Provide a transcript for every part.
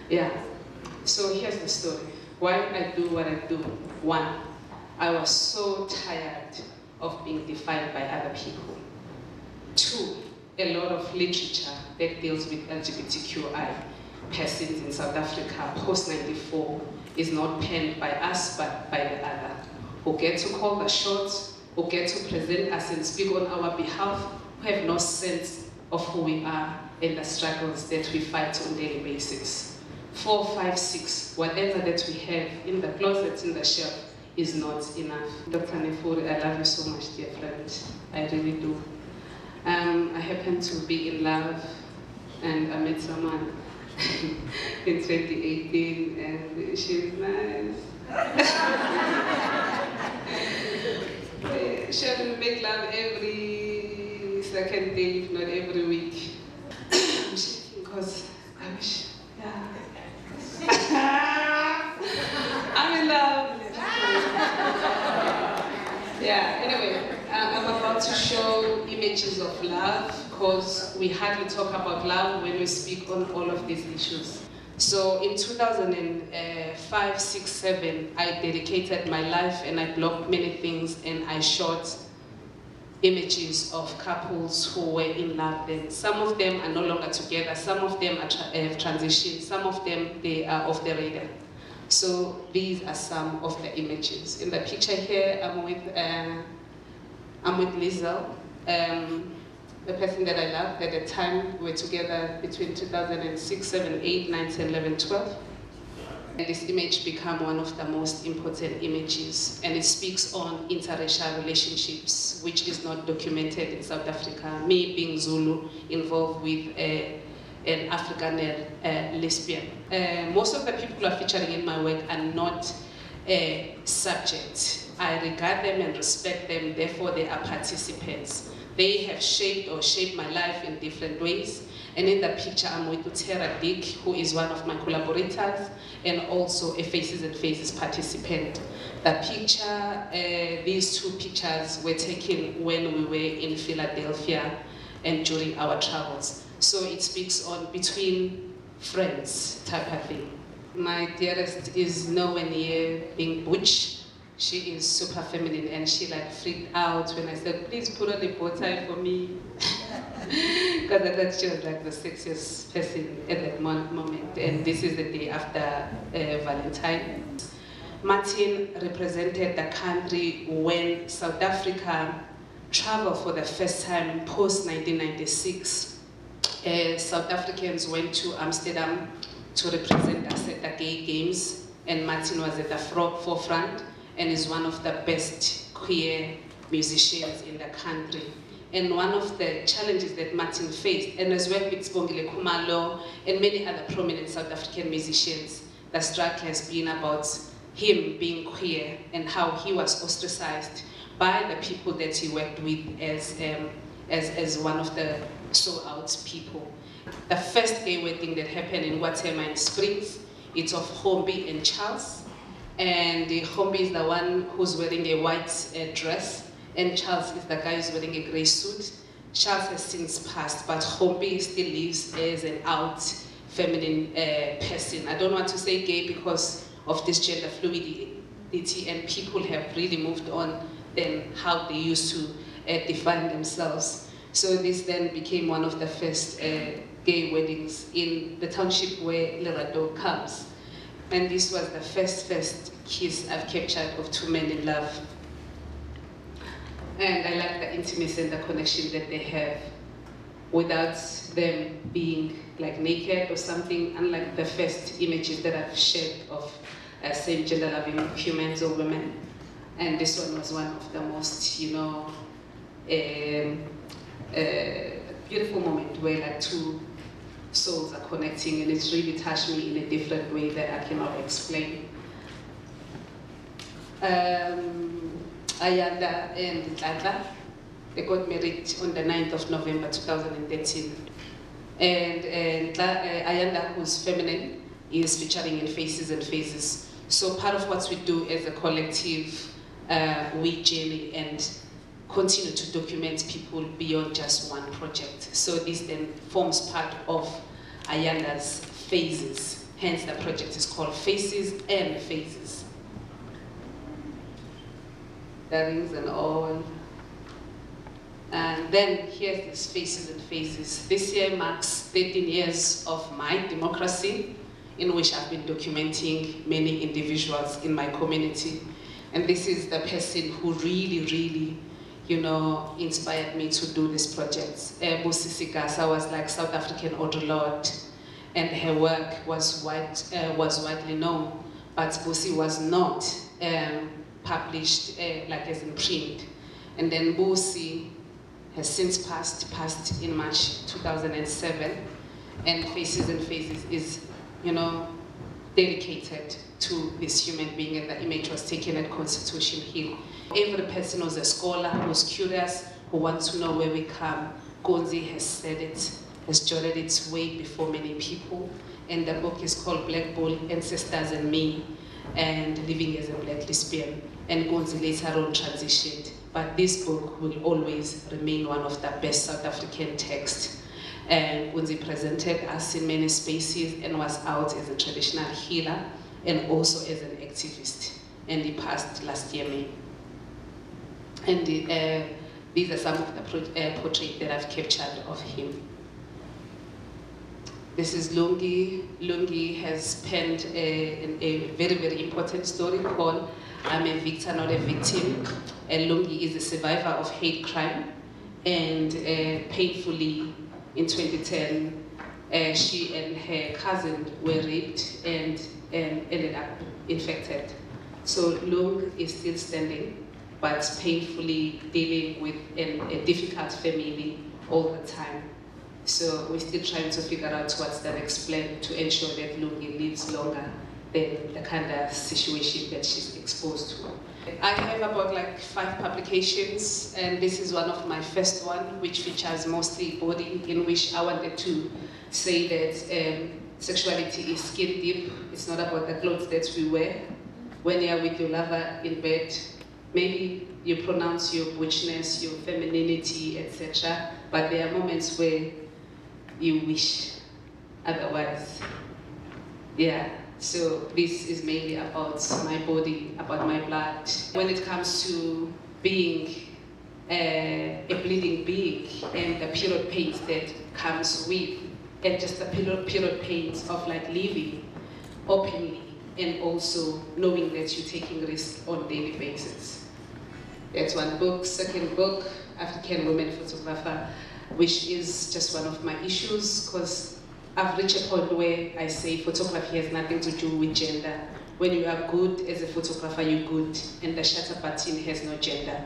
Yeah. So here's the story. Why I do what I do. One, I was so tired of being defined by other people. Two, a lot of literature that deals with LGBTQI persons in South Africa post-94 is not penned by us but by the other, who get to call the shots, who get to present us and speak on our behalf, who have no sense of who we are and the struggles that we fight on a daily basis. 4, 5, 6, whatever that we have in the closet, in the shelf, is not enough. Dr. Nefuri, I love you so much, dear friend. I really do. I happened to be in love, and I met someone in 2018, and she was nice. She would make love every second day, if not every week. I'm shaking because I wish, yeah. I'm in love. Yeah, anyway, I'm about to show images of love because we hardly talk about love when we speak on all of these issues. So in 2005, 6, 7, I dedicated my life and I blocked many things and I shot images of couples who were in love then. Some of them are no longer together, some of them have transitioned, some of them they are off the radar. So these are some of the images. In the picture here, I'm with Liesl, the person that I loved at the time. We were together between 2006, 7, 8, 9, 10, 11, 12. And this image became one of the most important images, and it speaks on interracial relationships, which is not documented in South Africa. Me being Zulu, involved with an African lesbian. Most of the people who are featuring in my work are not subjects. I regard them and respect them, therefore they are participants. They have shaped my life in different ways. And in the picture, I'm with Utera Dick, who is one of my collaborators, and also a Faces and Faces participant. The picture, these two pictures were taken when we were in Philadelphia and during our travels. So it speaks on between friends type of thing. My dearest is nowhere near being butch. She is super feminine and she like freaked out when I said, please put on a bow tie for me. Because I thought she was like the sexiest person at that moment. And this is the day after Valentine. Martin represented the country when South Africa traveled for the first time post-1996. South Africans went to Amsterdam to represent us at the Gay Games, and Martin was at the forefront and is one of the best queer musicians in the country. And one of the challenges that Martin faced, and has worked with Sibongile Khumalo and many other prominent South African musicians, the struggle has been about him being queer and how he was ostracized by the people that he worked with as one of the sold-out people. The first gay wedding that happened in Guatemala Springs, it's of Hombi and Charles. And Hombi is the one who's wearing a white dress, and Charles is the guy who's wearing a grey suit. Charles has since passed, but Hombi still lives as an out feminine person. I don't want to say gay because of this gender fluidity, and people have really moved on than how they used to define themselves. So this then became one of the first gay weddings in the township where Lerado comes. And this was the first kiss I've captured of two men in love. And I like the intimacy and the connection that they have without them being like naked or something, unlike the first images that I've shared of same gender loving humans or women. And this one was one of the most, beautiful moment where like two souls are connecting, and it's really touched me in a different way that I cannot explain. Ayanda and Tlantla, they got married on the 9th of November 2013. And Ayanda, who's feminine, is featuring in Faces and Faces. So part of what we do as a collective, we journey and continue to document people beyond just one project. So this then forms part of Ayanda's Phases. Hence, the project is called Faces and Phases. The rings and all. And then here's this Faces and Phases. This year marks 13 years of my democracy, in which I've been documenting many individuals in my community. And this is the person who really, inspired me to do this project. Busi Sigasa was like South African Odolot, and her work was widely known, but Busi was not published like as in print. And then Busi has since passed in March 2007, and Faces and Phases is, dedicated to this human being, and the image was taken at Constitution Hill. Every person who's a scholar, who's curious, who wants to know where we come, Gonzi has said it, has jotted it way before many people, and the book is called Black Bull, Ancestors and Me, and Living as a Black Lesbian, and Gonzi later on transitioned. But this book will always remain one of the best South African texts. And Gonzi presented us in many spaces and was out as a traditional healer and also as an activist. And he passed last year, May. And these are some of the portraits that I've captured of him. This is Lungi. Lungi has penned a very important story called I'm a Victor, Not a Victim. And Lungi is a survivor of hate crime. And painfully, in 2010, she and her cousin were raped and ended up infected. So Lung is still standing, but painfully dealing with a difficult family all the time. So we're still trying to figure out what's the next plan to ensure that Lungi lives longer than the kind of situation that she's exposed to. I have about like 5 publications, and this is one of my first one, which features mostly body, in which I wanted to say that sexuality is skin deep. It's not about the clothes that we wear. When you're with your lover in bed, maybe you pronounce your butchness, your femininity, etc. But there are moments where you wish otherwise. Yeah. So this is mainly about my body, about my blood. When it comes to being a bleeding being and the period pains that comes with, and just the period pains of like living openly and also knowing that you're taking risks on a daily basis. That's one book. Second book, African Women Photographer, which is just one of my issues, because I've reached a point where I say photography has nothing to do with gender. When you are good as a photographer, you're good, and the shutter button has no gender.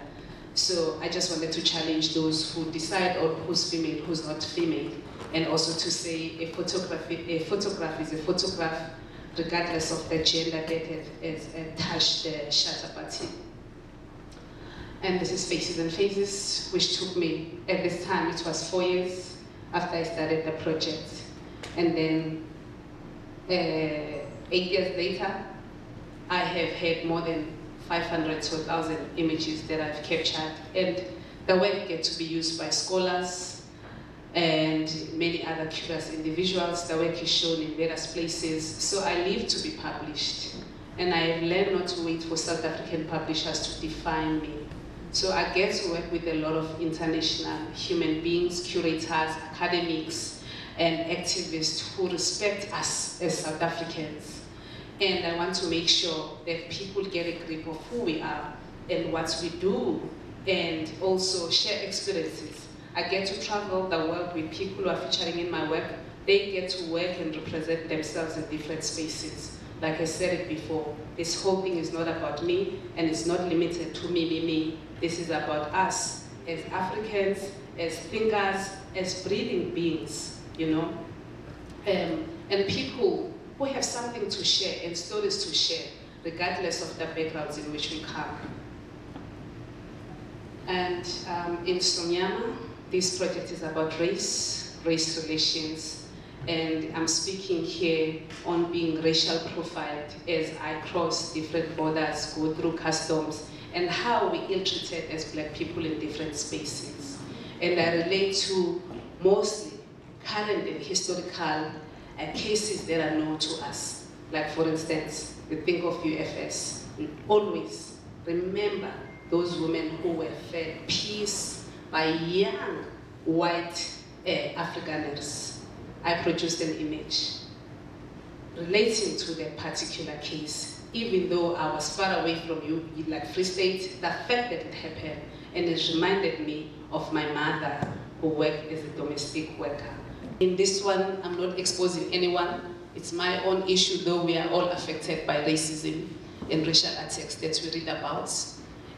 So I just wanted to challenge those who decide on who's female, who's not female, and also to say a photograph is a photograph regardless of the gender that has touched the shutter button. And this is Faces and Phases, which took me, at this time, it was 4 years after I started the project. And then 8 years later, I have had more than 500 to 1,000 images that I've captured. And the work gets to be used by scholars and many other curious individuals. The work is shown in various places. So I live to be published. And I have learned not to wait for South African publishers to define me. So I get to work with a lot of international human beings, curators, academics, and activists who respect us as South Africans. And I want to make sure that people get a grip of who we are and what we do, and also share experiences. I get to travel the world with people who are featuring in my work. They get to work and represent themselves in different spaces. Like I said it before, this whole thing is not about me, and it's not limited to me. This is about us as Africans, as thinkers, as breathing beings. And people who have something to share and stories to share, regardless of the backgrounds in which we come. And in Sonyama, this project is about race relations, and I'm speaking here on being racial profiled as I cross different borders, go through customs, and how we ill-treated as Black people in different spaces. And I relate to mostly current and historical cases that are known to us. Like for instance, we think of UFS. We always remember those women who were fed peace by young white Afrikaners. I produced an image relating to that particular case, even though I was far away from you, like Free State, the fact that it happened, and it reminded me of my mother who worked as a domestic worker. In this one, I'm not exposing anyone. It's my own issue, though we are all affected by racism and racial attacks that we read about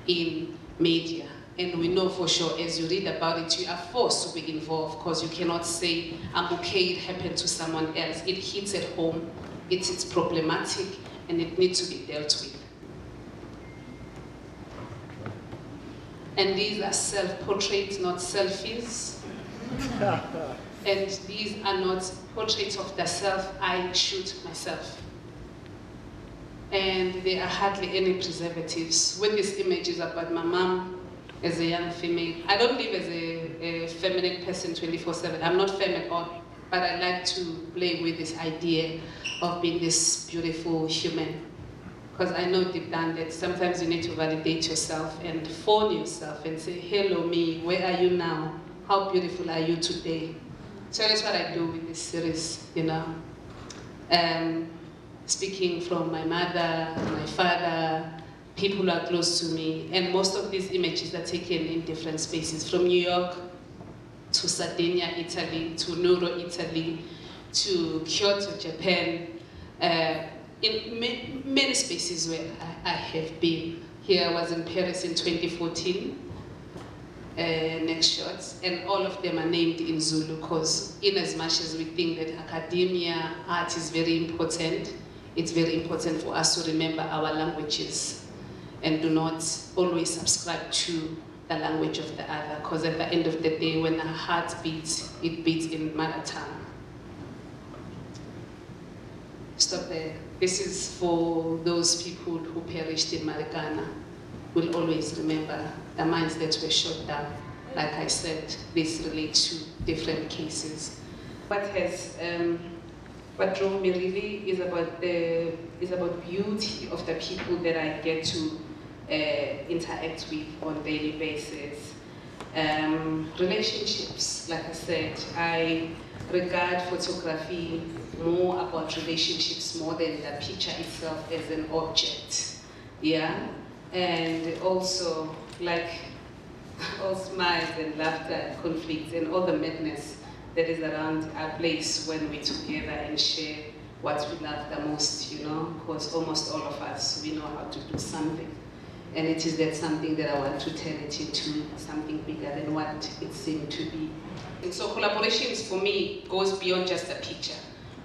in media. And we know for sure, as you read about it, you are forced to be involved, because you cannot say, I'm okay, it happened to someone else. It hits at home, it's problematic, and it needs to be dealt with. And these are self-portraits, not selfies. And these are not portraits of the self I shoot myself. And there are hardly any preservatives. When this image is about my mom as a young female, I don't live as a feminine person 24/7. I'm not femme at all, but I like to play with this idea of being this beautiful human. Because I know deep down that sometimes you need to validate yourself and phone yourself and say, hello me, where are you now? How beautiful are you today? So that's what I do with this series, you know. Speaking from my mother, my father, people who are close to me, and most of these images are taken in different spaces, from New York to Sardinia, Italy, to Nuoro, Italy, to Kyoto, Japan, in many spaces where I have been. Here I was in Paris in 2014, next shots, and all of them are named in Zulu, because in as much as we think that academia, art is very important, it's very important for us to remember our languages and do not always subscribe to the language of the other, because at the end of the day, when our heart beats, it beats in mother tongue. Stop there. This is for those people who perished in Marikana. We'll always remember the mines that were shot down. Like I said, this relates to different cases. What drove me really is about beauty of the people that I get to interact with on a daily basis. Relationships, like I said, I regard photography more about relationships more than the picture itself as an object, yeah? And also, like, all smiles and laughter and conflicts and all the madness that is around our place when we're together and share what we love the most, you know? Because almost all of us, we know how to do something. And it is that something that I want to turn it into something bigger than what it seemed to be. And so collaborations for me goes beyond just the picture.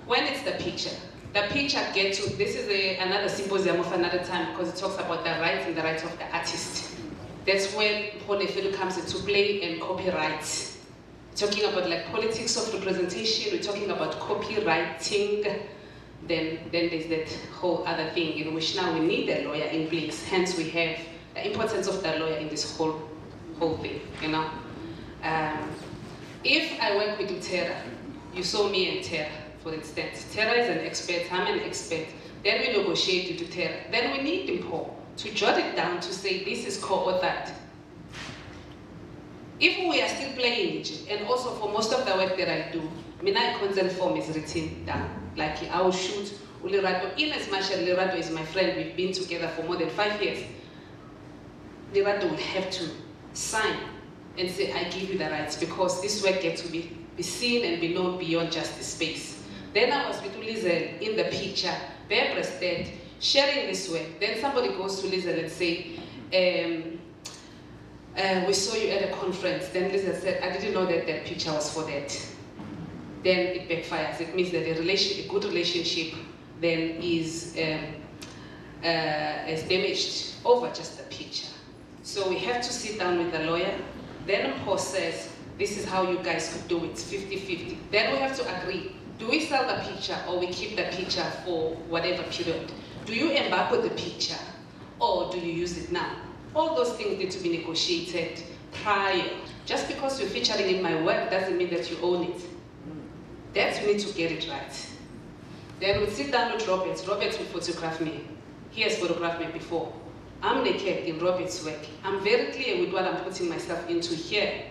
When it's the picture gets to, this is another symposium of another time, because it talks about the rights and the rights of the artist. That's where Prof comes into play, and copyright. Talking about like politics of representation, we're talking about copywriting. Then there's that whole other thing in which now we need a lawyer in place. Hence we have the importance of the lawyer in this whole thing, you know. If I work with Tera, you saw me and Tera, for instance. Tera is an expert, I'm an expert. Then we negotiate with Tera. Then we need Dimpo to jot it down to say this is co-authored. If we are still playing it, and also for most of the work that I do, my consent form is written down. Like I will shoot Ulirato, in as much as Lirato is my friend, we've been together for more than 5 years. Lirato will have to sign and say, I give you the rights, because this work gets to be seen and be known beyond just the space. Then I was with Lizel in the picture, bare breasted, sharing this work. Then somebody goes to Lizel and say, we saw you at a conference. Then Lizel said, I didn't know that that picture was for that. Then it backfires. It means that a good relationship then is damaged over just the picture. So we have to sit down with the lawyer. Then Prof says, this is how you guys could do it, 50-50. Then we have to agree. Do we sell the picture, or we keep the picture for whatever period? Do you embark with the picture, or do you use it now? All those things need to be negotiated prior. Just because you're featuring in my work doesn't mean that you own it. That you need to get it right. Then we'd sit down with Robert. Robert would photograph me. He has photographed me before. I'm naked in Robert's work. I'm very clear with what I'm putting myself into here.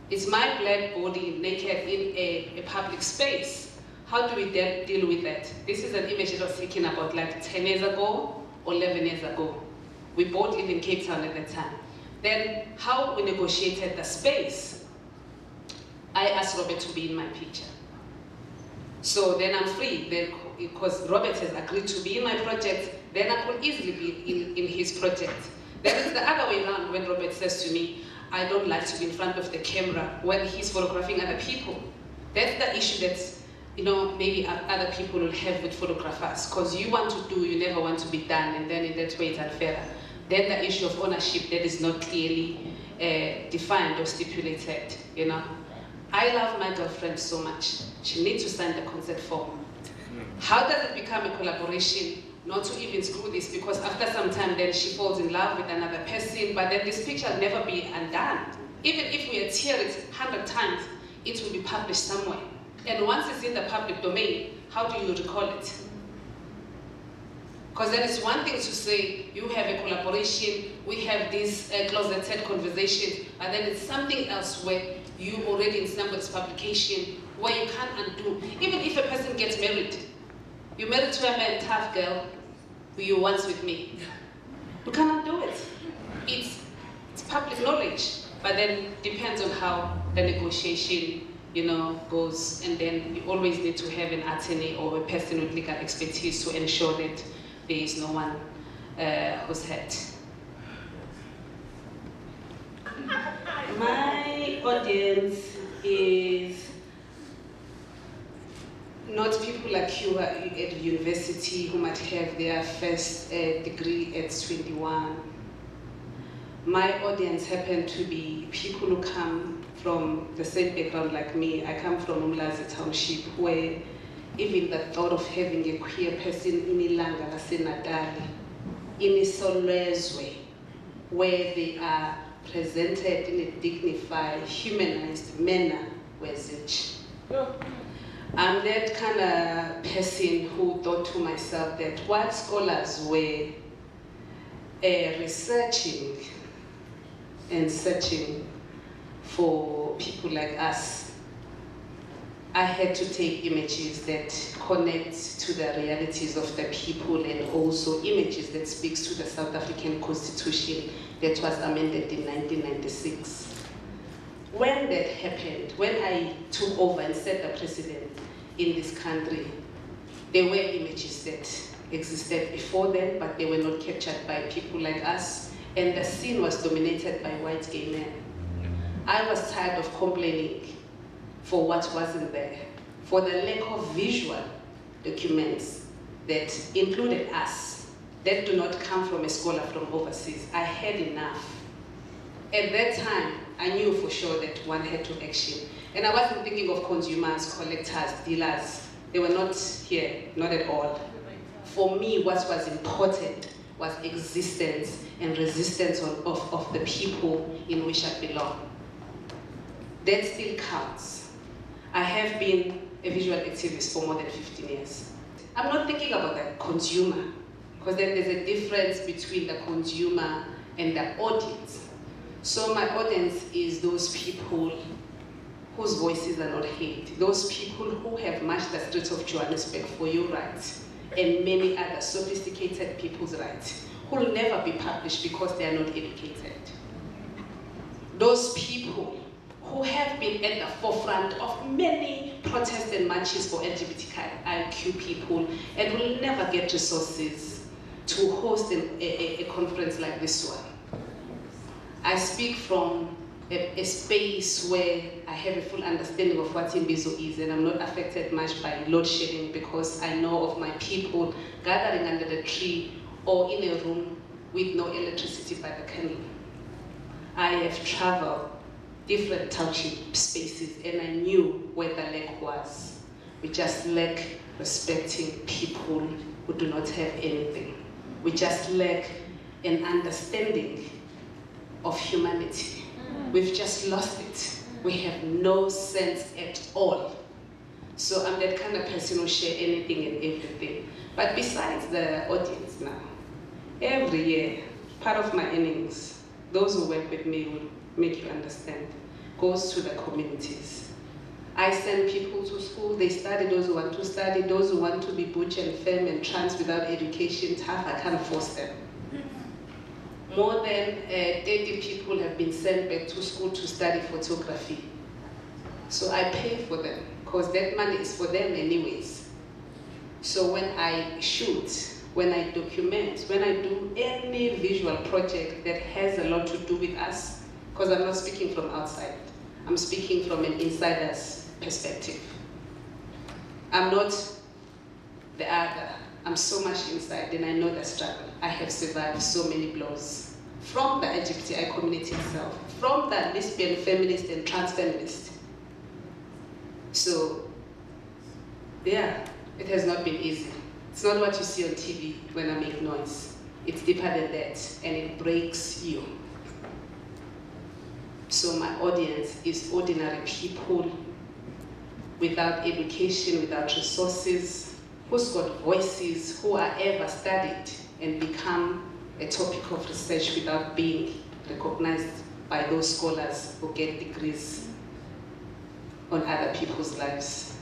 It's my black body naked in a public space. How do we deal with that? This is an image that I was taken about like 10 years ago or 11 years ago. We both lived in Cape Town at that time. Then how we negotiated the space, I asked Robert to be in my picture. So then I'm free, then, because Robert has agreed to be in my project, then I could easily be in his project. Then it's the other way around when Robert says to me, I don't like to be in front of the camera when he's photographing other people. That's the issue that, you know, maybe other people will have with photographers, because you want to do, you never want to be done, and then in that way it's unfair. Then the issue of ownership that is not clearly defined or stipulated, you know. I love my girlfriend so much. She needs to sign the consent form. How does it become a collaboration? Not to even screw this, because after some time then she falls in love with another person, but then this picture will never be undone. Even if we tear it 100 times, it will be published somewhere. And once it's in the public domain, how do you recall it? Because then it's one thing to say, you have a collaboration, we have this closeted conversation, but then it's something else where you already in somebody's publication, where you can't undo. Even if a person gets married, you're married to a man, tough girl, who you once with me. You cannot do it. It's public knowledge, but then depends on how the negotiation, you know, goes, and then you always need to have an attorney or a person with legal expertise to ensure that there is no one who's hurt. My audience is not people like you at university who might have their first degree at 21. My audience happen to be people who come from the same background like me. I come from Umlazi Township, where even the thought of having a queer person in Ilanga Lasenatali, in Isolezwe, where they are presented in a dignified, humanized manner, was it? I'm that kind of person who thought to myself that while scholars were researching and searching for people like us, I had to take images that connect to the realities of the people, and also images that speaks to the South African Constitution that was amended in 1996. When that happened, when I took over and set the precedent in this country, there were images that existed before then, but they were not captured by people like us, and the scene was dominated by white gay men. I was tired of complaining for what wasn't there, for the lack of visual documents that included us, that do not come from a scholar from overseas. I had enough. At that time, I knew for sure that one had to action. And I wasn't thinking of consumers, collectors, dealers. They were not here, not at all. For me, what was important was existence and resistance of the people in which I belong. That still counts. I have been a visual activist for more than 15 years. I'm not thinking about the consumer, because then there's a difference between the consumer and the audience. So my audience is those people whose voices are not heard, those people who have marched the streets of Johannesburg for your rights, and many other sophisticated people's rights, who will never be published because they are not educated. Those people who have been at the forefront of many protests and marches for LGBTIQ people, and will never get resources to host a conference like this one. I speak from a space where I have a full understanding of what Imbizo is, and I'm not affected much by load shedding, because I know of my people gathering under the tree or in a room with no electricity by the candle. I have traveled different township spaces, and I knew where the lack was. We just lack respecting people who do not have anything. We just lack an understanding of humanity. We've just lost it. We have no sense at all. So I'm that kind of person who share anything and everything. But besides the audience now, every year, part of my earnings, those who work with me will make you understand, goes to the communities. I send people to school, they study, those who want to study, those who want to be butch and femme and trans without education, tough, I can't force them. More than 30 people have been sent back to school to study photography. So I pay for them, because that money is for them anyways. So when I shoot, when I document, when I do any visual project that has a lot to do with us, because I'm not speaking from outside, I'm speaking from an insider's perspective. I'm not the other. I'm so much inside and I know the struggle. I have survived so many blows from the LGBTI community itself, from the lesbian feminist and trans feminist. So, yeah, it has not been easy. It's not what you see on TV when I make noise. It's deeper than that, and it breaks you. So my audience is ordinary people without education, without resources, who's got voices, who are ever studied and become a topic of research without being recognized by those scholars who get degrees on other people's lives.